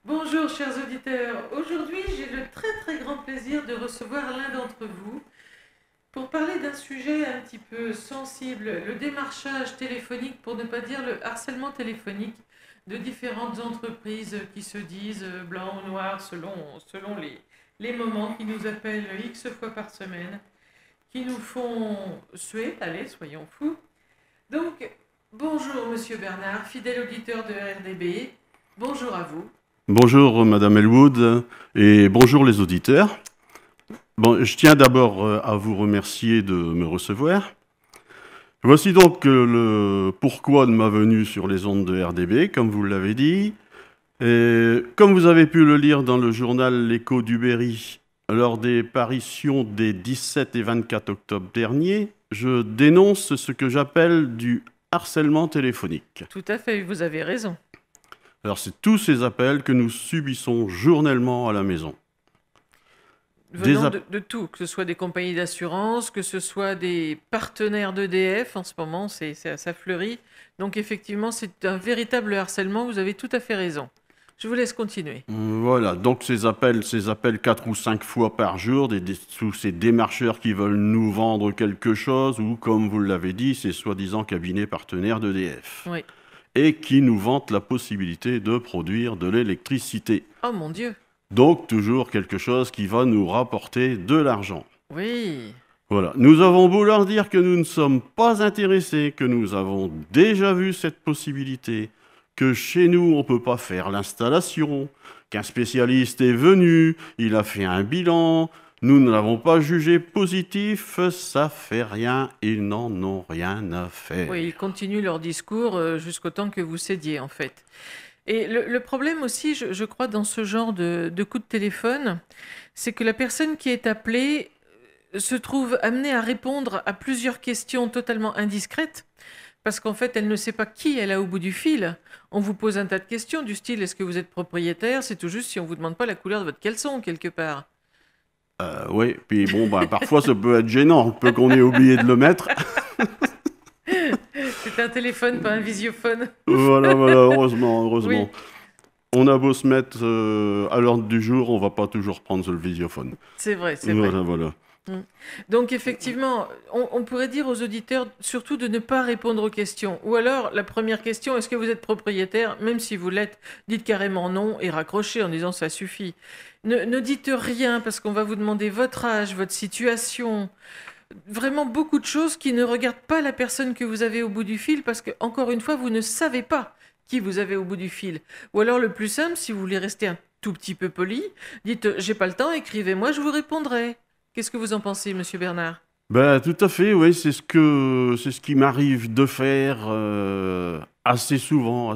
Bonjour chers auditeurs, aujourd'hui j'ai le très grand plaisir de recevoir l'un d'entre vous pour parler d'un sujet un petit peu sensible, le démarchage téléphonique, pour ne pas dire le harcèlement téléphonique de différentes entreprises qui se disent blanc ou noir selon les moments, qui nous appellent X fois par semaine, qui nous font suer, allez soyons fous. Donc bonjour Monsieur Bernard, fidèle auditeur de RDB, bonjour à vous. Bonjour Madame Elwood et bonjour les auditeurs. Bon, je tiens d'abord à vous remercier de me recevoir. Voici donc le pourquoi de ma venue sur les ondes de RDB, comme vous l'avez dit. Et comme vous avez pu le lire dans le journal L'Écho du Berry, lors des parutions des 17 et 24 octobre dernier, je dénonce ce que j'appelle du harcèlement téléphonique. Tout à fait, vous avez raison. Alors c'est tous ces appels que nous subissons journellement à la maison. Des Venant appels. de tout, que ce soit des compagnies d'assurance, que ce soit des partenaires d'EDF, en ce moment, ça fleurit. Donc effectivement, c'est un véritable harcèlement, vous avez tout à fait raison. Je vous laisse continuer. Voilà, donc ces appels 4 ou 5 fois par jour, sous ces démarcheurs qui veulent nous vendre quelque chose, ou comme vous l'avez dit, ces soi-disant cabinets partenaires d'EDF, Oui. et qui nous vantent la possibilité de produire de l'électricité. Oh mon Dieu. Donc toujours quelque chose qui va nous rapporter de l'argent. Oui. Voilà, nous avons beau leur dire que nous ne sommes pas intéressés, que nous avons déjà vu cette possibilité, que chez nous, on ne peut pas faire l'installation, qu'un spécialiste est venu, il a fait un bilan, nous ne l'avons pas jugé positif, ça fait rien, ils n'en ont rien à faire. Oui, ils continuent leur discours jusqu'au temps que vous cédiez, en fait. Et le problème aussi, je crois, dans ce genre de coup de téléphone, c'est que la personne qui est appelée se trouve amenée à répondre à plusieurs questions totalement indiscrètes, parce qu'en fait, elle ne sait pas qui elle a au bout du fil. On vous pose un tas de questions du style: est-ce que vous êtes propriétaire? C'est tout juste si on vous demande pas la couleur de votre caleçon, quelque part. Oui, puis bon, bah, parfois ça peut être gênant, peu qu'on ait oublié de le mettre. C'est un téléphone, pas un visiophone. Voilà, heureusement. Oui, On a beau se mettre à l'ordre du jour, on va pas toujours prendre le visiophone. c'est vrai, c'est vrai. Voilà. Mm. Donc effectivement, on pourrait dire aux auditeurs surtout de ne pas répondre aux questions. Ou alors, la première question: est-ce que vous êtes propriétaire? Même si vous l'êtes, dites carrément non et raccrochez en disant ça suffit. Ne dites rien, parce qu'on va vous demander votre âge, votre situation, vraiment beaucoup de choses qui ne regardent pas la personne que vous avez au bout du fil, parce que, encore une fois, vous ne savez pas qui vous avez au bout du fil. Ou alors, le plus simple, si vous voulez rester un tout petit peu poli, dites: j'ai pas le temps, écrivez-moi, je vous répondrai. Qu'est-ce que vous en pensez, monsieur Bernard? Ben, tout à fait, oui, c'est ce qui m'arrive de faire assez souvent.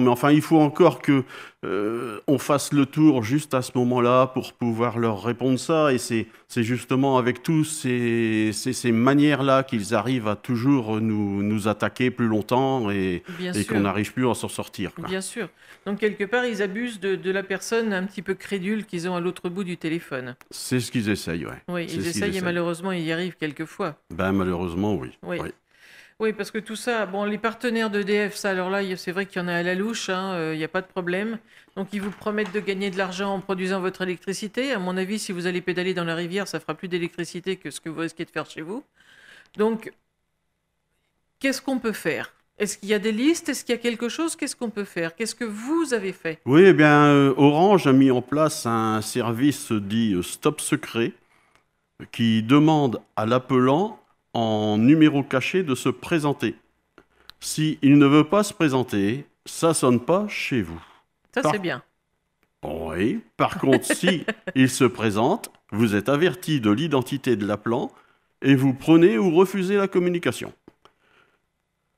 Mais enfin, il faut encore que on fasse le tour juste à ce moment-là pour pouvoir leur répondre ça. Et c'est justement avec tous ces manières-là qu'ils arrivent à toujours nous attaquer plus longtemps Bien et qu'on sûr, n'arrive plus à s'en sortir, quoi. bien sûr. Donc quelque part, ils abusent de la personne un petit peu crédule qu'ils ont à l'autre bout du téléphone. C'est ce qu'ils essayent, ouais. Oui, C'est ils ce qu'ils essayent et essayent. malheureusement, ils y arrivent quelquefois. Ben, malheureusement, oui. Oui. Oui. Oui, parce que tout ça, bon, les partenaires d'EDF, ça, alors là, c'est vrai qu'il y en a à la louche, hein, il n'y a pas de problème. Donc, ils vous promettent de gagner de l'argent en produisant votre électricité. À mon avis, si vous allez pédaler dans la rivière, ça fera plus d'électricité que ce que vous risquez de faire chez vous. Donc, qu'est-ce qu'on peut faire? Est-ce qu'il y a des listes? Est-ce qu'il y a quelque chose? Qu'est-ce qu'on peut faire? Qu'est-ce que vous avez fait? Oui, eh bien, Orange a mis en place un service dit Stop Secret qui demande à l'appelant en numéro caché de se présenter. Si il ne veut pas se présenter, ça sonne pas chez vous. Ça, c'est Par, bien. oui, par contre, si il se présente, vous êtes averti de l'identité de l'appelant et vous prenez ou refusez la communication.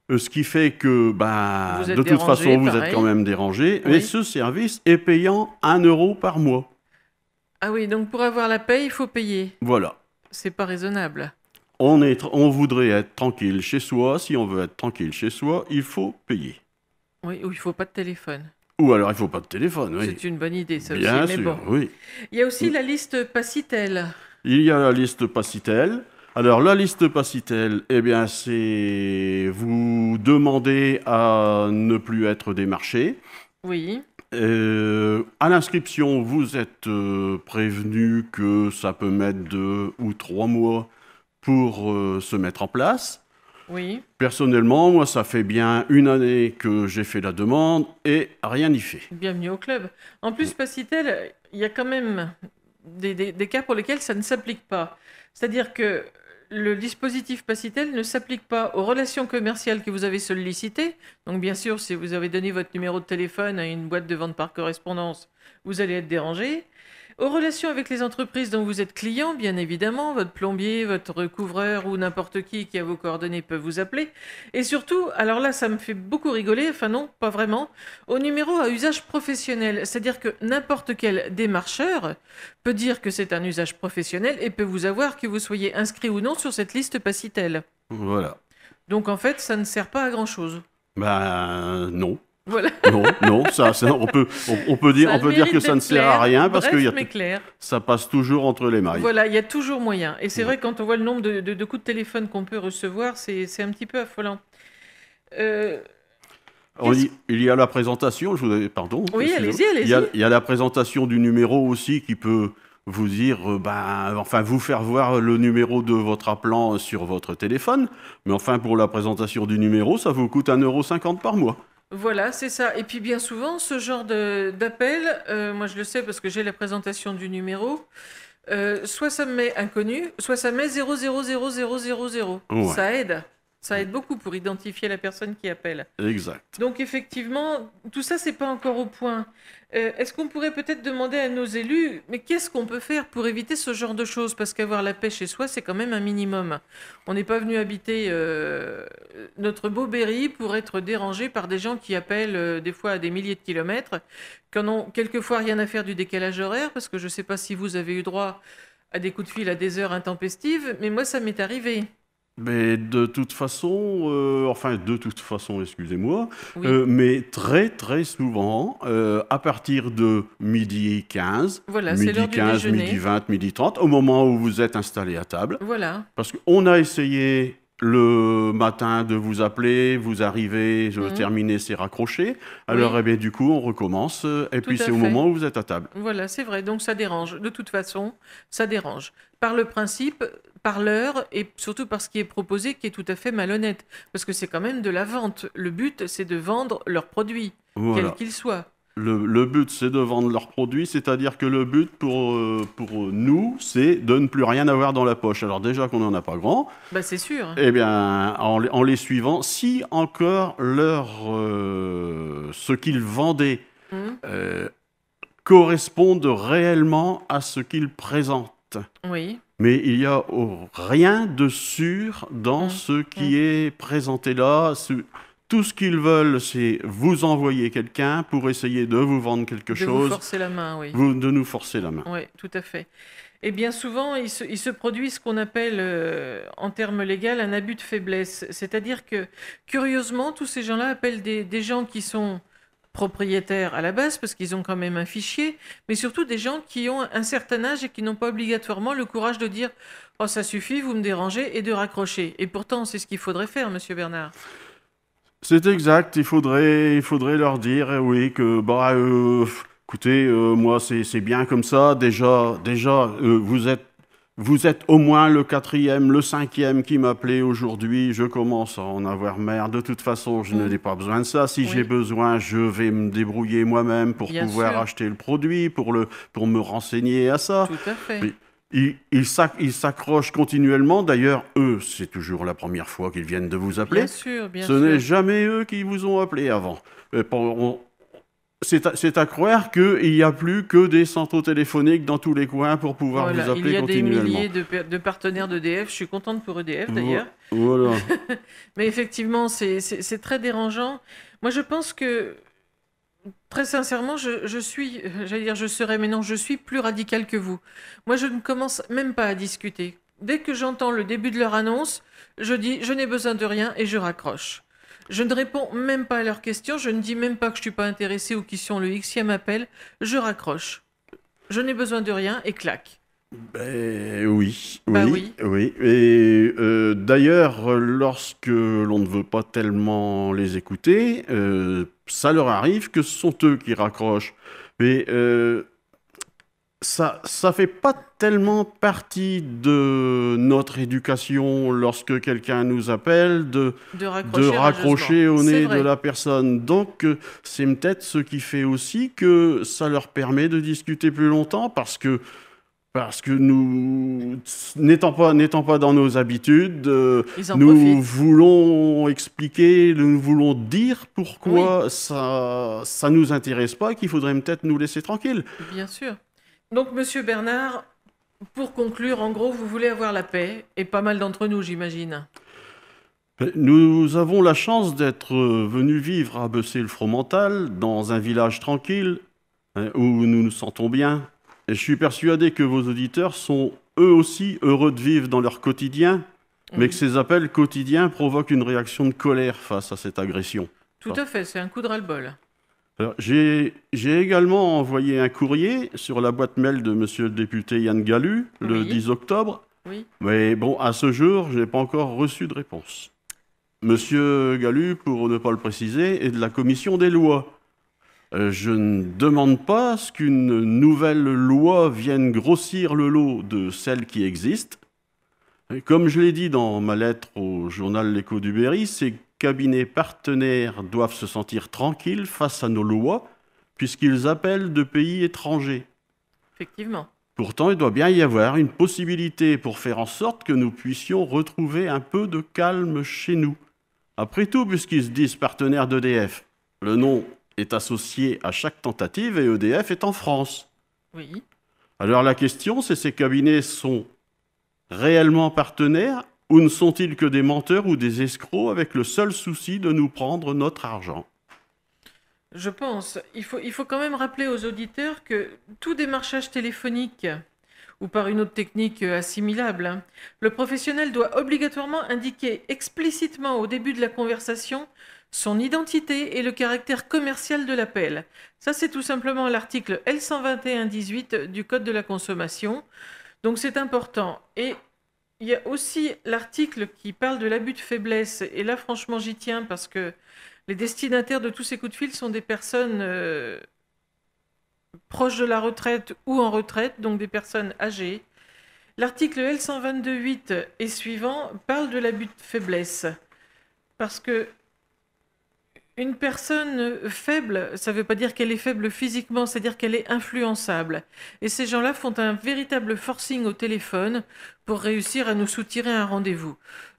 Ce qui fait que, ben, Vous êtes de toute dérangé, façon, vous êtes quand pareil. même dérangé, et Oui. ce service est payant 1 € par mois. Ah oui, donc pour avoir la paye, il faut payer. Voilà. C'est pas raisonnable. On voudrait être tranquille chez soi. Si on veut être tranquille chez soi, il faut payer. Oui, ou il faut pas de téléphone. Ou alors, il faut pas de téléphone, oui. C'est une bonne idée, ça aussi. Bien Mais sûr, bon. oui. Il y a aussi la liste Pacitel. Il y a la liste Pacitel. Alors, la liste Pacitel, eh bien, c'est vous demandez à ne plus être démarché. Oui. À l'inscription, vous êtes prévenu que ça peut mettre 2 ou 3 mois pour se mettre en place. Oui, Personnellement, moi, ça fait bien 1 année que j'ai fait la demande et rien n'y fait. bienvenue au club. En plus, Pacitel, il y a quand même des cas pour lesquels ça ne s'applique pas. C'est-à-dire que le dispositif Pacitel ne s'applique pas aux relations commerciales que vous avez sollicitées. Donc, bien sûr, si vous avez donné votre numéro de téléphone à une boîte de vente par correspondance, vous allez être dérangé. Aux relations avec les entreprises dont vous êtes client, bien évidemment, votre plombier, votre recouvreur ou n'importe qui a vos coordonnées peut vous appeler. Et surtout, alors là, ça me fait beaucoup rigoler, enfin non, pas vraiment, au numéro à usage professionnel. C'est-à-dire que n'importe quel démarcheur peut dire que c'est un usage professionnel et peut vous avoir que vous soyez inscrit ou non sur cette liste Pacitel. Voilà. Donc en fait, ça ne sert pas à grand-chose. Ben non. Voilà, Non, on peut ça a le dire mérite que ça ne d'être sert à clair, rien parce bref que mais clair. ça passe toujours entre les mailles. Voilà, il y a toujours moyen. Et c'est Ouais. vrai, quand on voit le nombre de coups de téléphone qu'on peut recevoir, c'est un petit peu affolant. Euh, Alors, qu'est-ce- il y a la présentation, pardon, Oui, excusez-moi. allez-y, allez-y. Il y a la présentation du numéro aussi qui peut vous dire, enfin, vous faire voir le numéro de votre appelant sur votre téléphone. Mais enfin, pour la présentation du numéro, ça vous coûte 1,50 € par mois. Voilà, c'est ça. Et puis bien souvent, ce genre d'appel, moi je le sais parce que j'ai la présentation du numéro, soit ça me met inconnu, soit ça met 000000. Ouais, Ça aide. Ça aide beaucoup pour identifier la personne qui appelle. exact. Donc effectivement, tout ça, c'est pas encore au point. Est-ce qu'on pourrait peut-être demander à nos élus, mais qu'est-ce qu'on peut faire pour éviter ce genre de choses? Parce qu'avoir la paix chez soi, c'est quand même un minimum. On n'est pas venu habiter notre beau Berry pour être dérangé par des gens qui appellent des fois à des milliers de kilomètres, qui en ont quelquefois rien à faire du décalage horaire, parce que je ne sais pas si vous avez eu droit à des coups de fil à des heures intempestives, mais moi, ça m'est arrivé. Mais de toute façon, excusez-moi, Oui, mais très très souvent, à partir de 12h15, voilà, c'est midi l'heure du 15, déjeuner. midi 20, midi 30, au moment où vous êtes installé à table, Voilà. parce qu'on a essayé le matin de vous appeler, vous arrivez, Mhm. terminer, c'est raccroché, alors Oui. eh bien, du coup, on recommence, et Tout puis c'est à au fait. moment où vous êtes à table. Voilà, c'est vrai. Donc ça dérange. De toute façon, ça dérange. Par le principe, par l'heure et surtout par ce qui est proposé, qui est tout à fait malhonnête. Parce que c'est quand même de la vente. Le but, c'est de vendre leurs produits, quels Voilà. qu'ils soient. Le but, c'est de vendre leurs produits, c'est-à-dire que le but pour nous, c'est de ne plus rien avoir dans la poche. Alors déjà qu'on n'en a pas grand, Bah c'est sûr. eh bien, en les suivant, si encore ce qu'ils vendaient Mhm. euh, correspondent réellement à ce qu'ils présentent. Oui. Mais il n'y a rien de sûr dans Mhm. ce Mhm. qui est présenté là. Tout ce qu'ils veulent, c'est vous envoyer quelqu'un pour essayer de vous vendre quelque De vous chose, forcer la main, oui. de nous forcer la main. Oui, tout à fait. Et bien souvent, il se produit ce qu'on appelle, en termes légaux, un abus de faiblesse. C'est-à-dire que, curieusement, tous ces gens-là appellent des gens qui sont propriétaires à la base, parce qu'ils ont quand même un fichier, mais surtout des gens qui ont un certain âge et qui n'ont pas obligatoirement le courage de dire «Oh, ça suffit, vous me dérangez» et de raccrocher. Et pourtant, c'est ce qu'il faudrait faire, monsieur Bernard. C'est exact, il faudrait leur dire, oui, que, écoutez, moi, c'est bien comme ça. Déjà, vous êtes au moins le quatrième, le cinquième qui m'appelait aujourd'hui. Je commence à en avoir marre. De toute façon, je Mm. n'ai pas besoin de ça. Si j'ai Oui, besoin, je vais me débrouiller moi-même pour bien pouvoir sûr, acheter le produit, pour me renseigner à ça. tout à fait. Mais ils s'accrochent continuellement. D'ailleurs, eux, c'est toujours la première fois qu'ils viennent de vous Bien appeler. sûr, bien Ce n'est sûr. jamais eux qui vous ont appelé avant. C'est à croire qu'il n'y a plus que des centraux téléphoniques dans tous les coins pour pouvoir Voilà, vous il appeler y a des continuellement. milliers de partenaires d'EDF. Je suis contente pour EDF d'ailleurs. Voilà. Mais effectivement, c'est très dérangeant. Moi, je pense que, très sincèrement, je suis, j'allais dire je serais, mais non, je suis plus radical que vous. Moi, je ne commence même pas à discuter. Dès que j'entends le début de leur annonce, je dis je n'ai besoin de rien et je raccroche. Je ne réponds même pas à leurs questions, je ne dis même pas que je suis pas intéressé ou qu'ils sont le Xème appel, je raccroche. Je n'ai besoin de rien et clac. Ben oui, Bah oui, oui, oui. Et d'ailleurs, lorsque l'on ne veut pas tellement les écouter, ça leur arrive que ce sont eux qui raccrochent. Mais ça fait pas tellement partie de notre éducation lorsque quelqu'un nous appelle de raccrocher au nez de la personne. Donc, c'est peut-être ce qui fait aussi que ça leur permet de discuter plus longtemps parce que nous, n'étant pas dans nos habitudes, nous voulons expliquer, nous voulons dire pourquoi ça nous intéresse pas et qu'il faudrait peut-être nous laisser tranquilles. Bien sûr. Donc, Monsieur Bernard, pour conclure, en gros, vous voulez avoir la paix, et pas mal d'entre nous, j'imagine. Nous avons la chance d'être venus vivre à Bessay-le-Fromental, dans un village tranquille, où nous nous sentons bien. Et je suis persuadé que vos auditeurs sont eux aussi heureux de vivre dans leur quotidien, mais que ces appels quotidiens provoquent une réaction de colère face à cette agression. Tout à fait, c'est un coup de ras-le-bol. Alors, j'ai également envoyé un courrier sur la boîte mail de monsieur le député Yann Galu le 10 octobre. Oui. Mais bon, à ce jour, je n'ai pas encore reçu de réponse. Monsieur Galu, pour ne pas le préciser, est de la commission des lois. Je ne demande pas qu'une nouvelle loi vienne grossir le lot de celles qui existent. Et comme je l'ai dit dans ma lettre au journal L'Écho du Berry, ces cabinets partenaires doivent se sentir tranquilles face à nos lois, puisqu'ils appellent de pays étrangers. Effectivement. Pourtant, il doit bien y avoir une possibilité pour faire en sorte que nous puissions retrouver un peu de calme chez nous. Après tout, puisqu'ils se disent partenaires d'EDF, le nom est associé à chaque tentative et EDF est en France. Oui. Alors la question, c'est ces cabinets sont réellement partenaires ou ne sont-ils que des menteurs ou des escrocs avec le seul souci de nous prendre notre argent ? Je pense. Il faut quand même rappeler aux auditeurs que tout démarchage téléphonique ou par une autre technique assimilable, le professionnel doit obligatoirement indiquer explicitement au début de la conversation son identité et le caractère commercial de l'appel. Ça, c'est tout simplement l'article L121-18 du Code de la consommation. Donc c'est important. Et il y a aussi l'article qui parle de l'abus de faiblesse. Et là, franchement, j'y tiens parce que les destinataires de tous ces coups de fil sont des personnes proches de la retraite ou en retraite, donc des personnes âgées. L'article L122-8 et suivant parle de l'abus de faiblesse. Parce que une personne faible, ça ne veut pas dire qu'elle est faible physiquement, c'est-à-dire qu'elle est influençable. Et ces gens-là font un véritable forcing au téléphone pour réussir à nous soutirer un rendez-vous.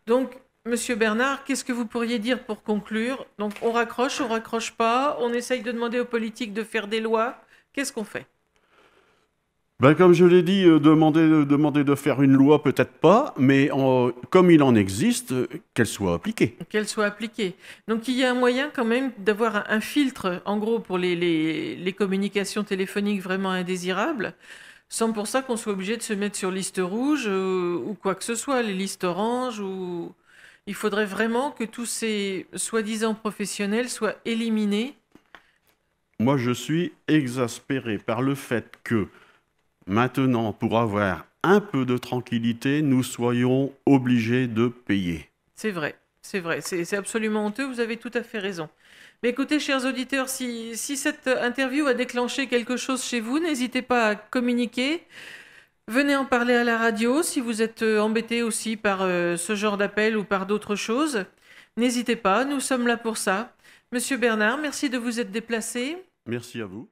Donc, Monsieur Bernard, qu'est-ce que vous pourriez dire pour conclure ? Donc, on raccroche pas, on essaye de demander aux politiques de faire des lois. Qu'est-ce qu'on fait ? Ben, comme je l'ai dit, demander de faire une loi, peut-être pas, mais comme il en existe, qu'elle soit appliquée. Qu'elle soit appliquée. Donc il y a un moyen quand même d'avoir un filtre, en gros, pour les communications téléphoniques vraiment indésirables, sans pour ça qu'on soit obligé de se mettre sur liste rouge ou quoi que ce soit, les listes oranges. Il faudrait vraiment que tous ces soi-disant professionnels soient éliminés. Moi, je suis exaspéré par le fait que maintenant, pour avoir un peu de tranquillité, nous soyons obligés de payer. C'est vrai, c'est absolument honteux, vous avez tout à fait raison. Mais écoutez, chers auditeurs, si cette interview a déclenché quelque chose chez vous, n'hésitez pas à communiquer. Venez en parler à la radio si vous êtes embêté aussi par ce genre d'appel ou par d'autres choses. N'hésitez pas, nous sommes là pour ça. Monsieur Bernard, merci de vous être déplacé. Merci à vous.